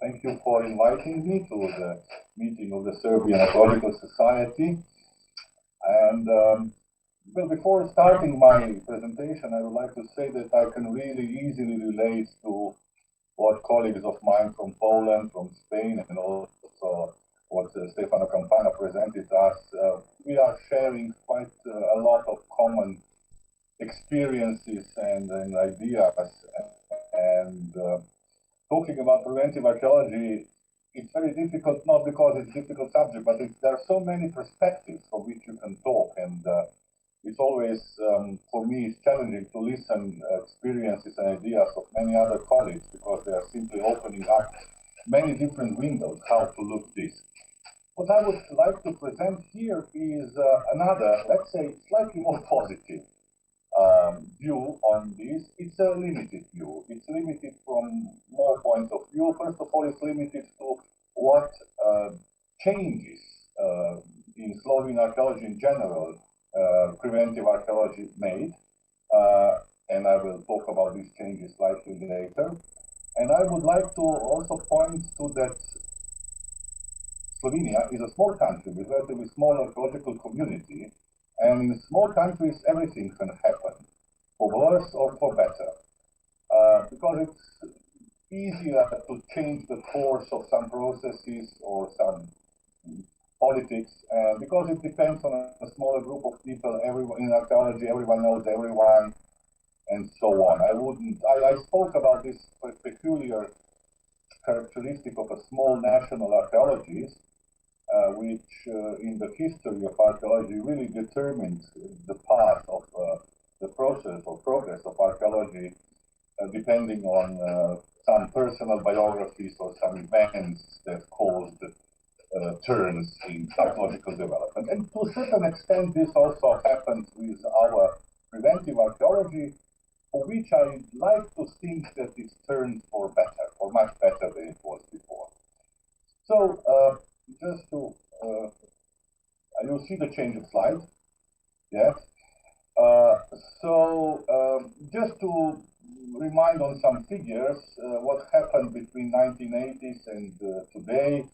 Thank you for inviting me to the meeting of the Serbian Archaeological Society. And well, before starting my presentation, I would like to say that I can really easily relate to what colleagues of mine from Poland, from Spain, and also what Stefano Campana presented us. We are sharing quite a lot of common experiences and ideas. And talking about preventive archaeology, it's very difficult, not because it's a difficult subject, but there are so many perspectives from which you can talk. And it's always, for me, it's challenging to listen experiences and ideas of many other colleagues, because they are simply opening up many different windows how to look this. What I would like to present here is another, let's say, slightly more positive view on this. It's a limited view. It's limited from more points of view. First of all, it's limited to what changes in Slovene archaeology in general preventive archaeology made, and I will talk about these changes slightly later. And I would like to also point to that Slovenia is a small country with a relatively small archaeological community, and in small countries everything can happen, for worse or for better, because it's easier to change the course of some processes or some politics, because it depends on a smaller group of people. Everyone in archaeology, everyone knows everyone, and so on. I spoke about this peculiar characteristic of a small national archaeology, which in the history of archaeology really determined the path of the process or progress of archaeology, depending on some personal biographies or some events that caused turns in archaeological development. And to a certain extent, this also happens with our preventive archaeology, for which I like to think that it's turned for better, or much better than it was before. So, just to, you'll see the change of slide, yes. Just to remind on some figures, what happened between 1980s and today.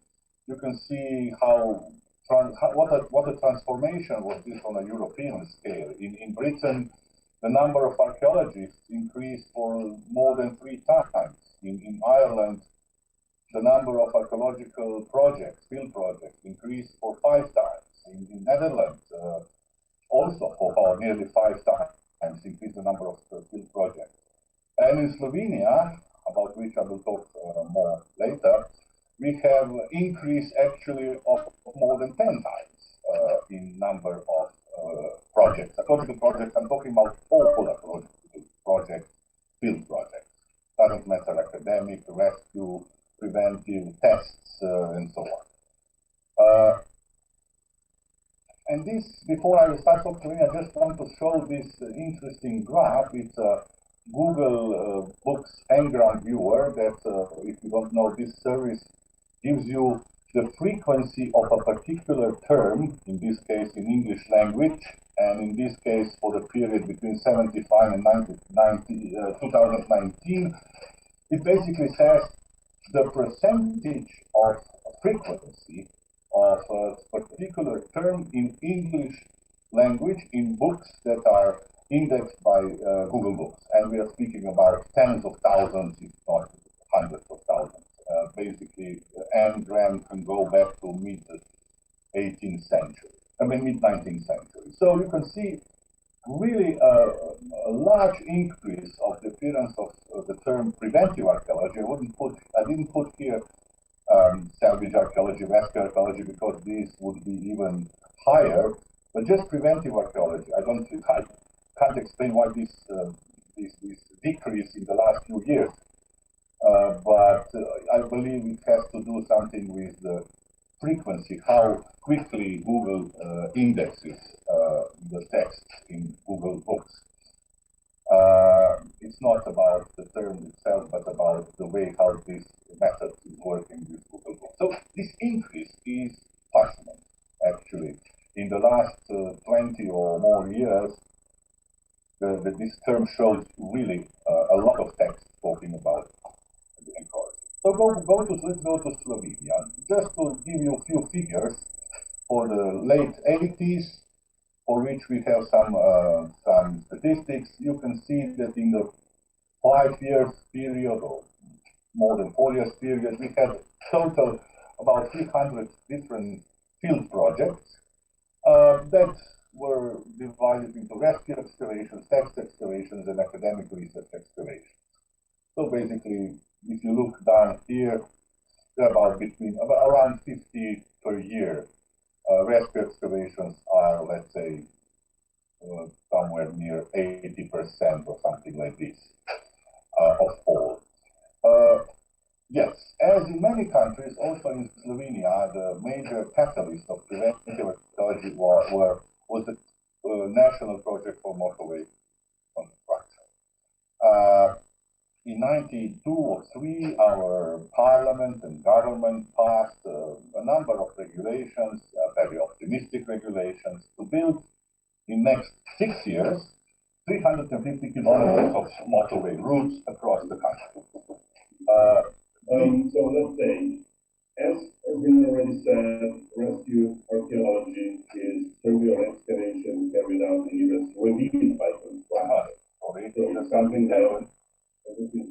You can see what a transformation was this on a European scale. In Britain, the number of archaeologists increased for more than 3 times. In Ireland, the number of archaeological projects, field projects, increased for 5 times. In Netherlands, also for nearly 5 times increased the number of field projects. And in Slovenia, about which I will talk more later, we have increase actually of more than 10 times in number of projects. Archaeological projects, I'm talking about all archaeological projects, field projects. Doesn't matter, academic, rescue, preventive, tests, and so on. And this, before I start talking, I just want to show this interesting graph. It's a Google Books Ngram viewer that, if you don't know, this service gives you the frequency of a particular term, in this case in English language, and in this case for the period between 75 and 2019. It basically says the percentage of frequency of a particular term in English language in books that are indexed by Google Books. And we are speaking about tens of thousands, if not hundreds of thousands. Basically, Ngram can go back to mid-18th century, mid-19th century. So you can see really a large increase of the appearance of the term preventive archaeology. I didn't put here salvage archaeology, rescue archaeology, because these would be even higher. But just preventive archaeology. I can't explain why this decrease in the last few years. But I believe it has to do something with the frequency, how quickly Google indexes the text in Google Books. It's not about the term itself, but about the way how this method is working with Google Books. So this increase is fascinating, actually. In the last 20 or more years, this term shows really a lot of text talking about the archaeology. So let's go to Slovenia. Just to give you a few figures for the late 80s, for which we have some statistics. You can see that in the 5 years period, or more than 4 years period, we had total about 300 different field projects that were divided into rescue excavations, text excavations, and academic research excavations. So basically, if you look down here, around 50 per year. Rescue excavations are, let's say, somewhere near 80% or something like this of all. Yes, as in many countries, also in Slovenia, the major catalyst of preventive archaeology was the national project for motorway construction. In 92 or 3, our parliament and government passed a number of regulations, very optimistic regulations, to build in next 6 years 350 kilometers of motorway routes across the country. So let's say, as we already said, rescue archaeology is survey or excavation carried out in areas revealed by construction. So it's something that everything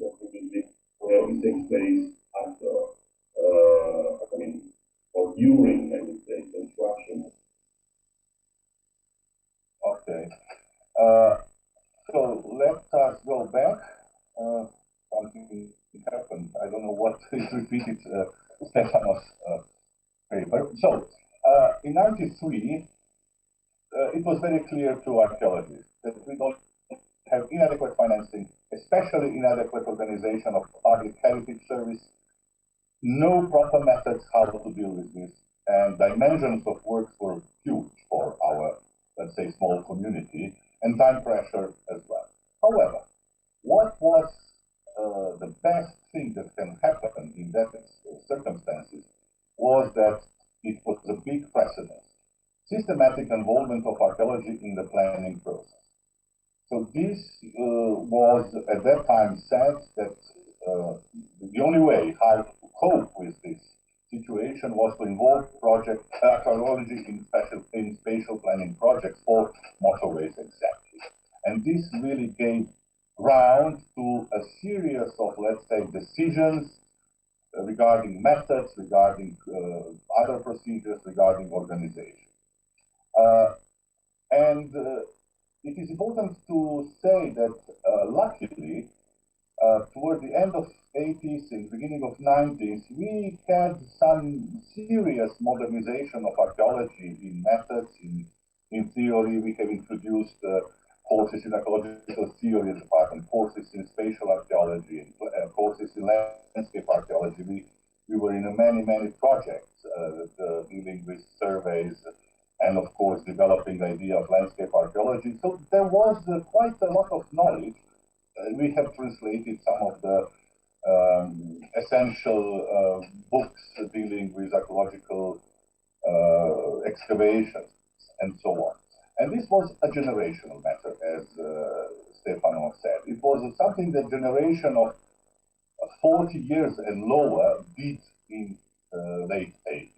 where it takes place after, or during, I would say, construction. Okay. So let us go back. Something happened. I don't know what is repeated, Stefano's paper. So, in 93, it was very clear to archaeologists that we don't have inadequate financing, especially inadequate organization of public heritage service, no proper methods how to deal with this, and dimensions of works were huge for our, let's say, small community, and time pressure as well. However, what was the best thing that can happen in that circumstances was that it was a big precedent. Systematic involvement of archaeology in the planning process. So this was at that time said that the only way how to cope with this situation was to involve project archaeology in spatial planning projects for motorways exactly. And this really gave ground to a series of, let's say, decisions regarding methods, regarding other procedures, regarding organization. It is important to say that luckily, toward the end of 80s and beginning of 90s, we had some serious modernization of archaeology in methods, in theory. We have introduced courses in archaeological theory department, courses in spatial archaeology, and courses in landscape archaeology. We were in many projects dealing with surveys, and of course developing the idea of landscape archaeology. So there was quite a lot of knowledge. We have translated some of the essential books dealing with archaeological excavations and so on. And this was a generational matter, as Stefano said. It was something that generation of 40 years and lower did in late 80s.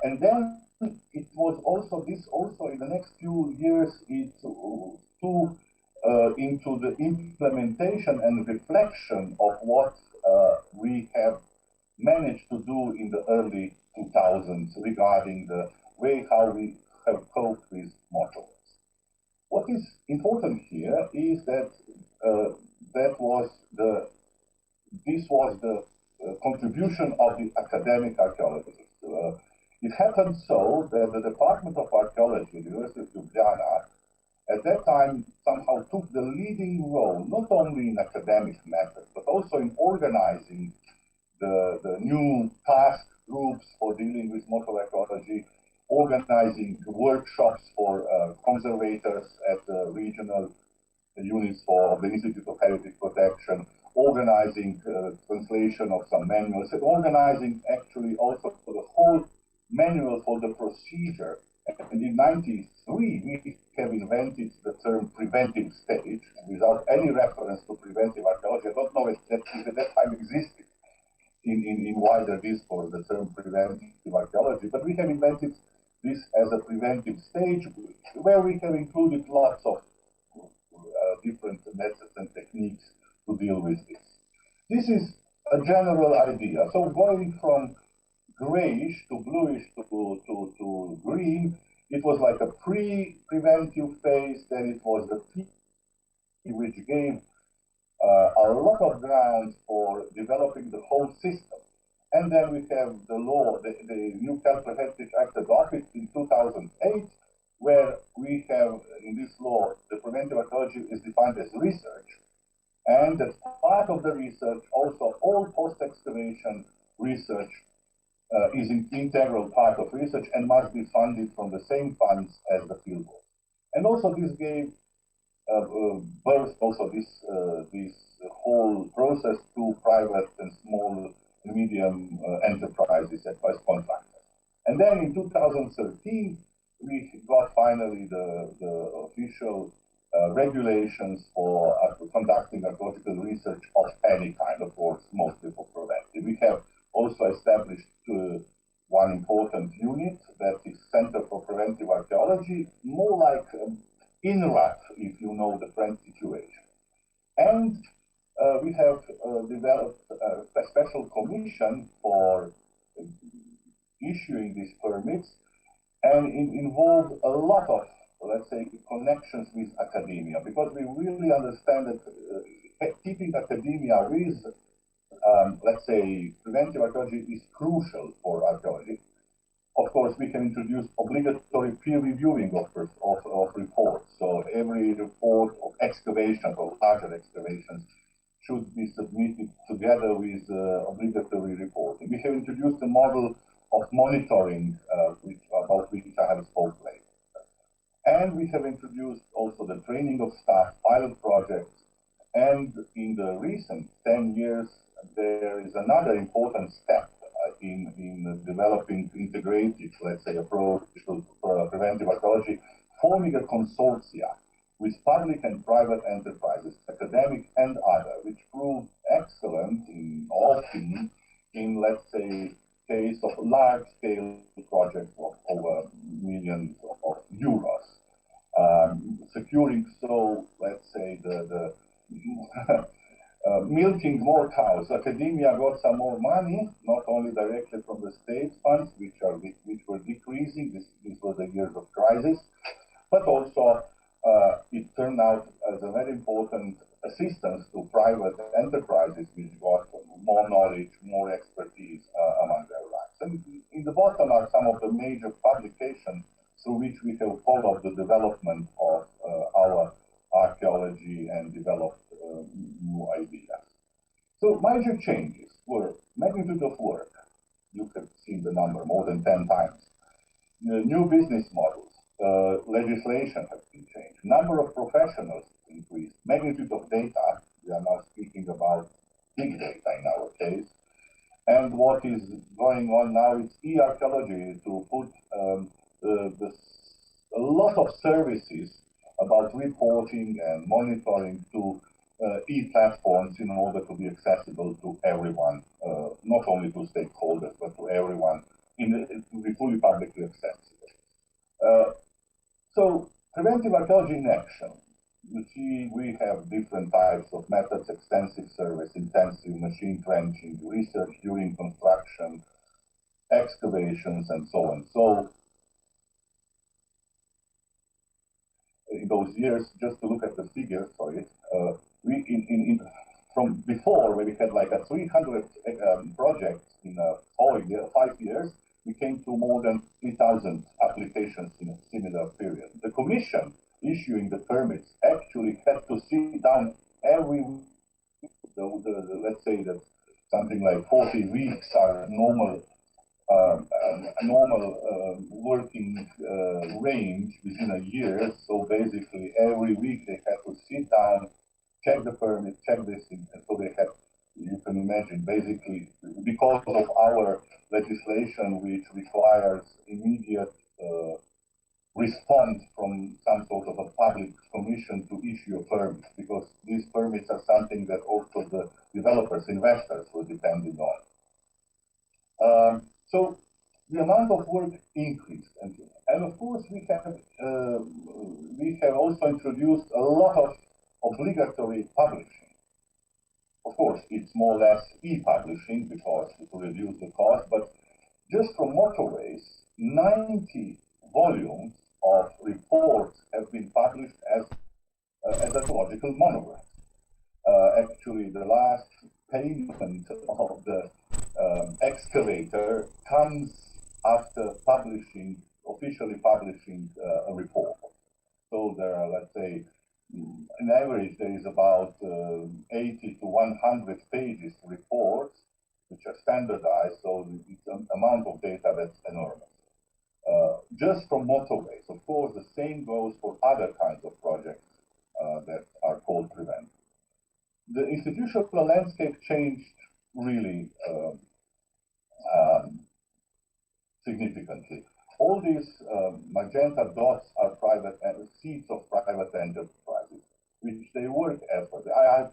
And then it was also in the next few years into the implementation and reflection of what we have managed to do in the early 2000s regarding the way how we have coped with motorways. What is important here is that this was the contribution of the academic archaeologists. It happened so that the Department of Archaeology at the University of Ljubljana at that time somehow took the leading role, not only in academic methods, but also in organizing the new task groups for dealing with motor archaeology, organizing workshops for conservators at the regional units for the Institute of Heritage Protection, organizing translation of some manuals, and organizing actually also for the whole manual for the procedure. And in 93, we have invented the term preventive stage without any reference to preventive archaeology. I don't know if that at that time existed. in wider discourse the term preventive archaeology, but we have invented this as a preventive stage where we have included lots of different methods and techniques to deal with this. This is a general idea. So going from grayish to bluish to green, it was like a pre-preventive phase, then it was the P, which gave a lot of grounds for developing the whole system. And then we have the law, the new Preventive Act adopted in 2008, where we have in this law, the preventive archaeology is defined as research. And as part of the research, also all post-excavation research is an integral part of research and must be funded from the same funds as the fieldwork. And also this gave birth also this whole process to private and small and medium enterprises as contractors. And then in 2013, we got finally the official regulations for conducting archaeological research of any kind, of course, mostly for preventive. We have also established one important unit that is Center for Preventive Archaeology, more like INRAP, if you know the French situation. And we have developed a special commission for issuing these permits, and it involved a lot of, let's say, connections with academia, because we really understand that keeping academia with, let's say, preventive archaeology is crucial for archaeology. Of course, we can introduce obligatory peer reviewing of reports. So every report of excavations or larger excavations should be submitted together with obligatory reporting. We have introduced a model of monitoring, about which I have spoken later. And we have introduced also the training of staff, pilot projects, and in the recent 10 years, there is another important step in developing integrated, let's say, approach to preventive archaeology, forming a consortia with public and private enterprises, academic and other, which proved excellent often in, let's say, case of large-scale projects of over millions of euros, securing so, let's say, the milking more cows. Academia got some more money, not only directly from the state funds, which were decreasing. These were the years of crisis, but also it turned out as a very important assistance to private enterprises, which got more knowledge, more expertise among their ranks. And in the bottom are some of the major publications through which we have followed the development of our archaeology and developed new ideas. So major changes were magnitude of work. You have seen the number, more than 10 times. New business models, legislation has been changed. Number of professionals increased. Magnitude of data, we are now speaking about big data in our case. And what is going on now is e-archaeology, to put a lot of services about reporting and monitoring to e-platforms in order to be accessible to everyone, not only to stakeholders, but to everyone, to be fully publicly accessible. So, preventive archaeology in action. You see, we have different types of methods: extensive service, intensive machine trenching, research during construction, excavations, and so on. So, in those years, just to look at the figures, sorry, from before, where we had like a 300 projects in 5 years, we came to more than 3,000 applications in a similar period. The commission issuing the permits actually had to sit down every week. Let's say that something like 40 weeks are normal working range within a year. So basically, every week they had to sit down, check the permit, check this, and so they had. You can imagine, basically, because of our legislation, which requires immediate response from some sort of a public commission to issue a permit, because these permits are something that also the developers, investors were depending on. So the amount of work increased, and of course we have also introduced a lot of obligatory publishing. Of course, it's more or less e-publishing because to reduce the cost, but just from motorways, 90 volumes of reports have been published as archaeological monographs. Actually, the last payment of the excavator comes after officially publishing a report. So there are, let's say, on average, there is about 80 to 100 pages reports, which are standardized, so it's an amount of data that's enormous. Just from motorways. Of course, the same goes for other kinds of projects that are called PREVENTIVE. The institutional landscape changed really significantly. All these magenta dots are seats of private enterprises, which they work as. I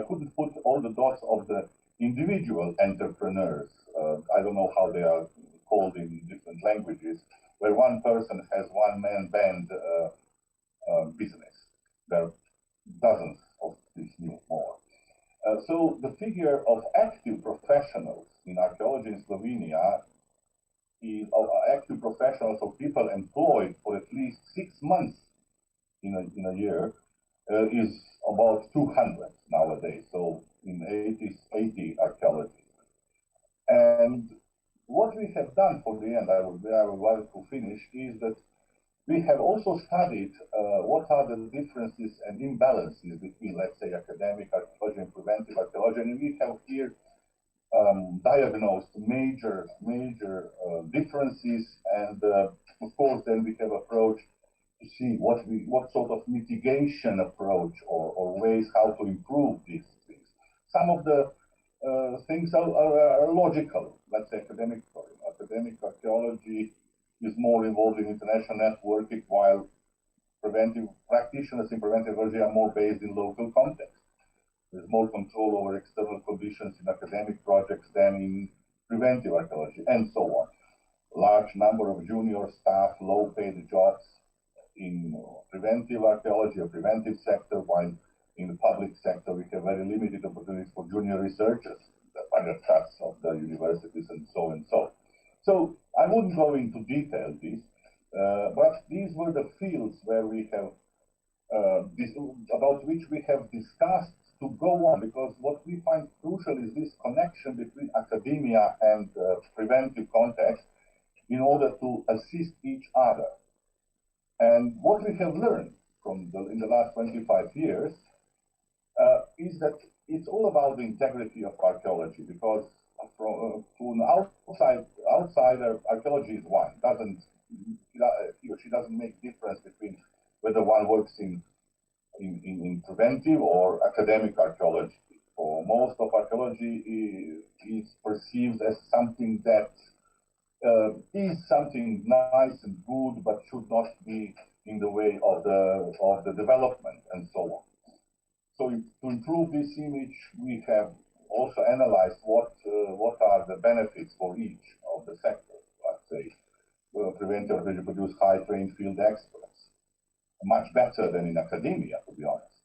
couldn't put all the dots of the individual entrepreneurs. I don't know how they are called in different languages, where one person has one-man band business. There are dozens of these new more. So the figure of active professionals in archaeology in Slovenia of active professionals, of people employed for at least 6 months in a year, is about 200 nowadays. So in 80 archaeologists. And what we have done for the end, I would like to finish, is that we have also studied what are the differences and imbalances between, let's say, academic archaeology and preventive archaeology, and we have here diagnosed major differences, and of course then we have approached to see what sort of mitigation approach or ways how to improve these things. Some of the things are logical. Let's say academic archaeology is more involved in international networking, while preventive practitioners in preventive archaeology are more based in local context. There's more control over external conditions in academic projects than in preventive archaeology, and so on. Large number of junior staff, low-paid jobs in preventive archaeology or preventive sector, while in the public sector we have very limited opportunities for junior researchers, the undercuts of the universities, and so and so. So I wouldn't go into detail this, but these were the fields where we have about which we have discussed to go on, because what we find crucial is this connection between academia and preventive context in order to assist each other. And what we have learned in the last 25 years is that it's all about the integrity of archaeology, because to an outsider, archaeology is one. He or she doesn't make difference between whether one works in preventive or academic archaeology. For most of archaeology is perceived as something that is something nice and good, but should not be in the way of the development and so on. So to improve this image, we have also analyzed what are the benefits for each of the sectors. Let's say preventive archaeology produce high-trained field experts, much better than in academia, to be honest.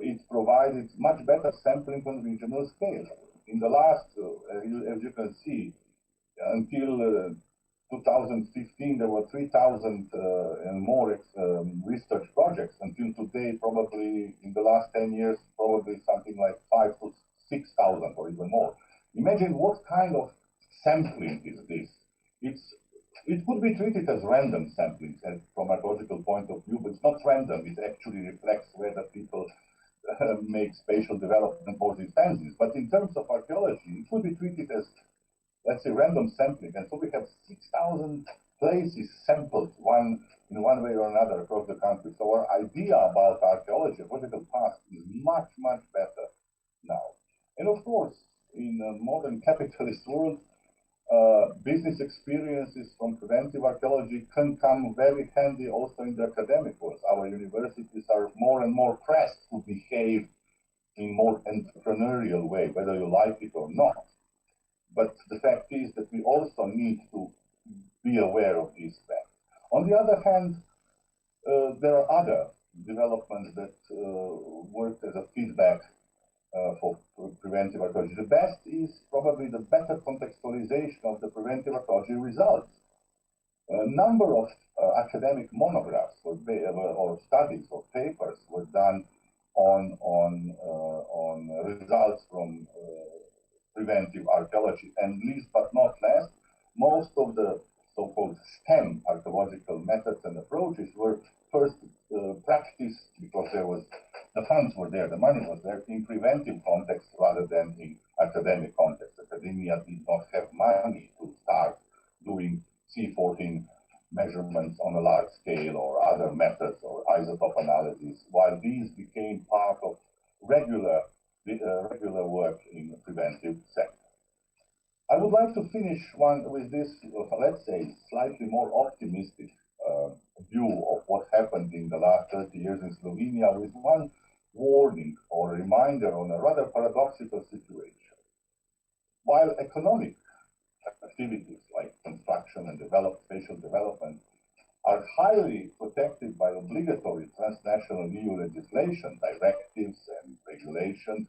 It provided much better sampling on regional scale. In the last, as you can see, until 2015, there were 3,000 and more research projects. Until today, probably in the last 10 years, probably something like 5,000 to 6,000 or even more. Imagine what kind of sampling is this. It could be treated as random sampling from a logical point of view, but it's not random. It actually reflects whether people make spatial development or defenses. But in terms of archaeology, it could be treated as, let's say, random sampling. And so we have 6,000 places sampled in one way or another across the country. So our idea about archaeology, archaeological past, is much, much better now. And of course, in a modern capitalist world, business experiences from preventive archaeology can come very handy also in the academic world. Our universities are more and more pressed to behave in more entrepreneurial way, whether you like it or not. but the fact is that we also need to be aware of these facts. On the other hand, there are other developments that work as a feedback for preventive archaeology. The best is probably the better contextualization of the preventive archaeology results. A number of academic monographs or studies or papers were done on results from preventive archaeology, and least but not least, most of the so-called STEM archaeological methods and approaches were first practiced because the funds were there, the money was there in preventive context rather than in academic context. Academia did not have money to start doing C14 measurements on a large scale or other methods or isotope analysis, while these became part of regular work in the preventive sector. I would like to finish with this, let's say, slightly more optimistic view of what happened in the last 30 years in Slovenia with one warning or reminder on a rather paradoxical situation. While economic activities like construction and spatial development are highly protected by obligatory transnational EU legislation, directives and regulations,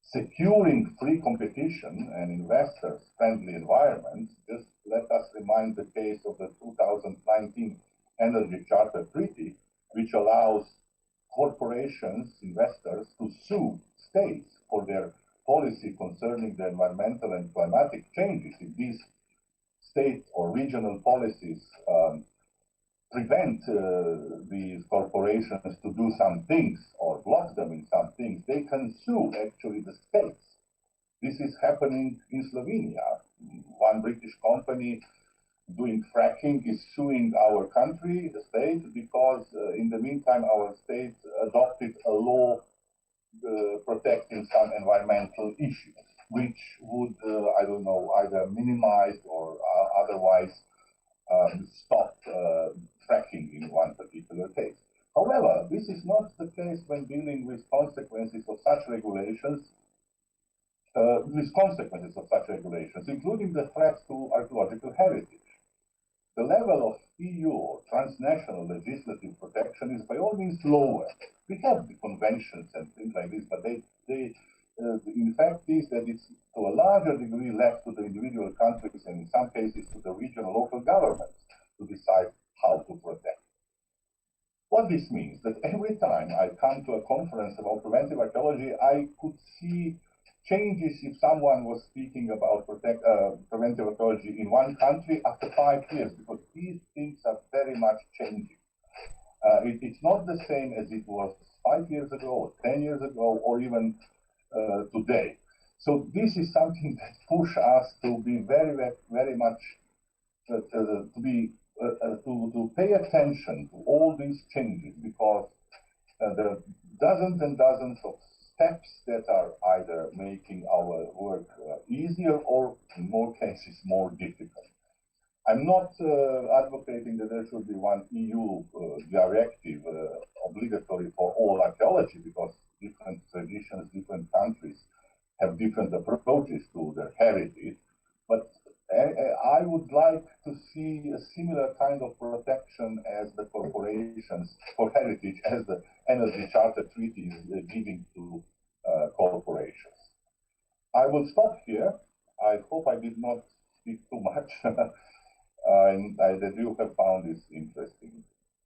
securing free competition and investors-friendly environments. Just let us remind the case of the 2019 Energy Charter Treaty, which allows corporations, investors, to sue states for their policy concerning the environmental and climatic changes. If these state or regional policies prevent these corporations to do some things or block them in some things, they can sue actually the states. This is happening in Slovenia. One British company doing fracking is suing our country, the state, because in the meantime our state adopted a law protecting some environmental issues, which would, I don't know, either minimize or otherwise stop fracking in one particular case. However, this is not the case when dealing with consequences of such regulations, including the threats to archaeological heritage. The level of EU or transnational legislative protection is by all means lower. We have the conventions and things like this, but in fact is that it's to a larger degree left to the individual countries and in some cases to the regional local governments to decide how to protect. What this means that every time I come to a conference about preventive archaeology, I could see changes if someone was speaking about preventive archaeology in one country after 5 years, because these things are very much changing. It's not the same as it was 5 years ago, or 10 years ago, or even today. So this is something that pushes us to be very much to pay attention to all these changes, because there are dozens and dozens of steps that are either making our work easier or, in more cases, more difficult. I'm not advocating that there should be one EU directive obligatory for all archaeology, because different traditions, different countries have different approaches to their heritage. But I would like to see a similar kind of protection as the corporations for heritage, as the Energy Charter Treaty is giving to corporations. I will stop here. I hope I did not speak too much, and that you have found this interesting.